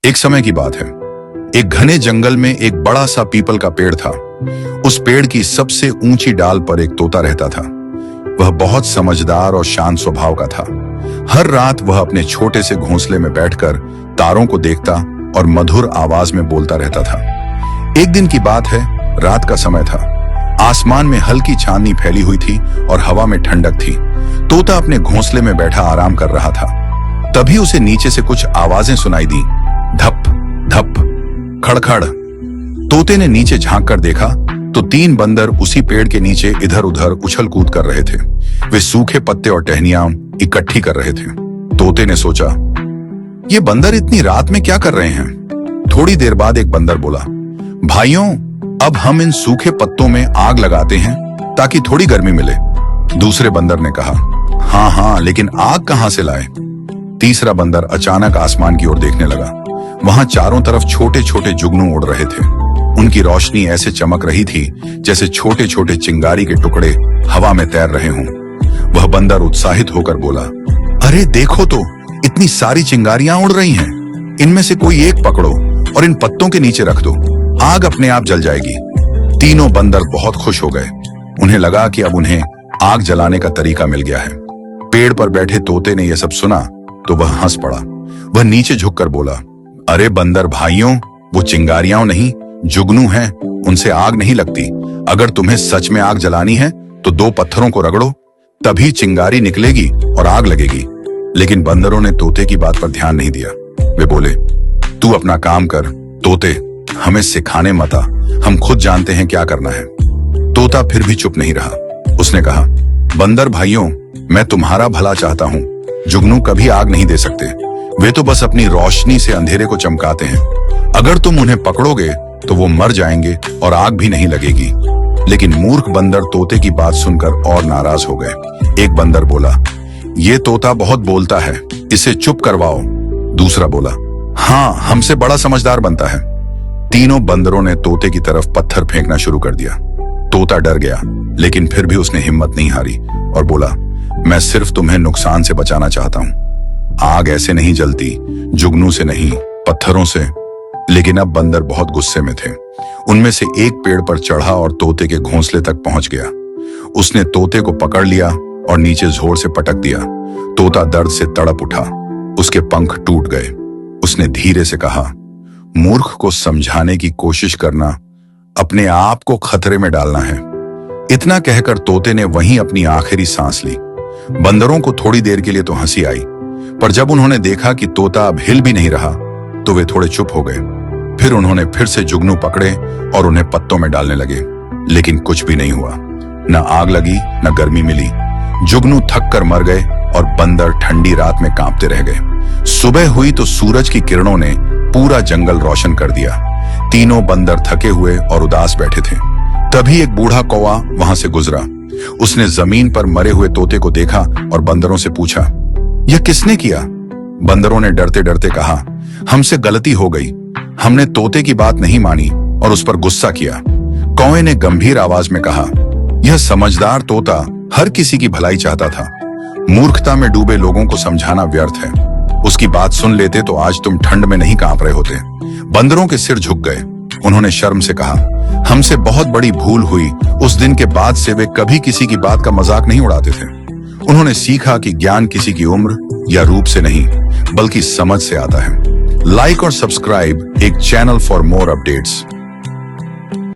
एक समय की बात है। एक घने जंगल में एक बड़ा सा पीपल का पेड़ था। उस पेड़ की सबसे ऊंची डाल पर एक तोता रहता था। वह बहुत समझदार और शांत स्वभाव का था। हर रात वह अपने छोटे से घोंसले में बैठकर तारों को देखता और मधुर आवाज में बोलता रहता था। एक दिन की बात है, रात का समय था। आसमान में हल्की चांदनी फैली हुई थी और हवा में ठंडक थी। तोता अपने घोंसले में बैठा आराम कर रहा था। तभी उसे नीचे से कुछ आवाजें सुनाई दी। धप धप, खड़खड़। तोते ने नीचे झांक कर देखा तो 3 बंदर उसी पेड़ के नीचे इधर उधर उछल कूद कर रहे थे। वे सूखे पत्ते और टहनियां इकट्ठी कर रहे थे। तोते ने सोचा, ये बंदर इतनी रात में क्या कर रहे हैं? थोड़ी देर बाद एक बंदर बोला, भाइयों, अब हम इन सूखे पत्तों में आग लगाते हैं ताकि थोड़ी गर्मी मिले। दूसरे बंदर ने कहा, हाँ हाँ, लेकिन आग कहां से लाए? तीसरा बंदर अचानक आसमान की ओर देखने लगा। वहां चारों तरफ छोटे छोटे जुगनू उड़ रहे थे। उनकी रोशनी ऐसे चमक रही थी जैसे छोटे छोटे चिंगारी के टुकड़े हवा में तैर रहे हों। वह बंदर उत्साहित होकर बोला, अरे देखो तो, इतनी सारी चिंगारियां उड़ रही हैं। इनमें से कोई एक पकड़ो और इन पत्तों के नीचे रख दो, आग अपने आप जल जाएगी। तीनों बंदर बहुत खुश हो गए। उन्हें लगा कि अब उन्हें आग जलाने का तरीका मिल गया है। पेड़ पर बैठे तोते ने यह सब सुना तो वह हंस पड़ा। वह नीचे झुककर बोला, अरे बंदर भाइयों, वो चिंगारियां नहीं, जुगनू हैं, उनसे आग नहीं लगती। अगर तुम्हें सच में आग जलानी है तो 2 पत्थरों को रगड़ो, तभी चिंगारी निकलेगी और आग लगेगी। लेकिन बंदरों ने तोते की बात पर ध्यान नहीं दिया। वे बोले, तू अपना काम कर तोते, हमें सिखाने मत आ, हम खुद जानते हैं क्या करना है। तोता फिर भी चुप नहीं रहा। उसने कहा, बंदर भाइयों, मैं तुम्हारा भला चाहता हूं। जुगनू कभी आग नहीं दे सकते, वे तो बस अपनी रोशनी से अंधेरे को चमकाते हैं। अगर तुम उन्हें पकड़ोगे तो वो मर जाएंगे और आग भी नहीं लगेगी। लेकिन मूर्ख बंदर तोते की बात सुनकर और नाराज हो गए। एक बंदर बोला, ये तोता बहुत बोलता है, इसे चुप करवाओ। दूसरा बोला, हाँ, हमसे बड़ा समझदार बनता है। तीनों बंदरों ने तोते की तरफ पत्थर फेंकना शुरू कर दिया। तोता डर गया, लेकिन फिर भी उसने हिम्मत नहीं हारी और बोला, मैं सिर्फ तुम्हें नुकसान से बचाना चाहता हूं। आग ऐसे नहीं जलती, जुगनू से नहीं, पत्थरों से। लेकिन अब बंदर बहुत गुस्से में थे। उनमें से एक पेड़ पर चढ़ा और तोते के घोंसले तक पहुंच गया। उसने तोते को पकड़ लिया और नीचे जोर से पटक दिया। तोता दर्द से तड़प उठा, उसके पंख टूट गए। उसने धीरे से कहा, मूर्ख को समझाने की कोशिश करना अपने आप को खतरे में डालना है। इतना कहकर तोते ने वहीं अपनी आखिरी सांस ली। बंदरों को थोड़ी देर के लिए तो हंसी आई, पर जब उन्होंने देखा कि तोता अब हिल भी नहीं रहा तो वे थोड़े चुप हो गए। फिर उन्होंने फिर से जुगनू पकड़े और उन्हें पत्तों में डालने लगे। लेकिन कुछ भी नहीं हुआ, न आग लगी न गर्मी मिली। जुगनू थक कर मर गए और बंदर ठंडी रात में कांपते रह गए। सुबह हुई तो सूरज की किरणों ने पूरा जंगल रोशन कर दिया। तीनों बंदर थके हुए और उदास बैठे थे। तभी एक बूढ़ा कौवा वहां से गुजरा। उसने जमीन पर मरे हुए तोते को देखा और बंदरों से पूछा, यह किसने किया? बंदरों ने डरते डरते कहा, हमसे गलती हो गई, हमने तोते की बात नहीं मानी और उस पर गुस्सा किया। कौवे ने गंभीर आवाज में कहा, यह समझदार तोता हर किसी की भलाई चाहता था। मूर्खता में डूबे लोगों को समझाना व्यर्थ है। उसकी बात सुन लेते तो आज तुम ठंड में नहीं कांप रहे होते। बंदरों के सिर झुक गए। उन्होंने शर्म से कहा, हमसे बहुत बड़ी भूल हुई। उस दिन के बाद से वे कभी किसी की बात का मजाक नहीं उड़ाते थे। उन्होंने सीखा कि ज्ञान किसी की उम्र या रूप से नहीं, बल्कि समझ से आता है। लाइक और सब्सक्राइब एक चैनल फॉर मोर अपडेट्स।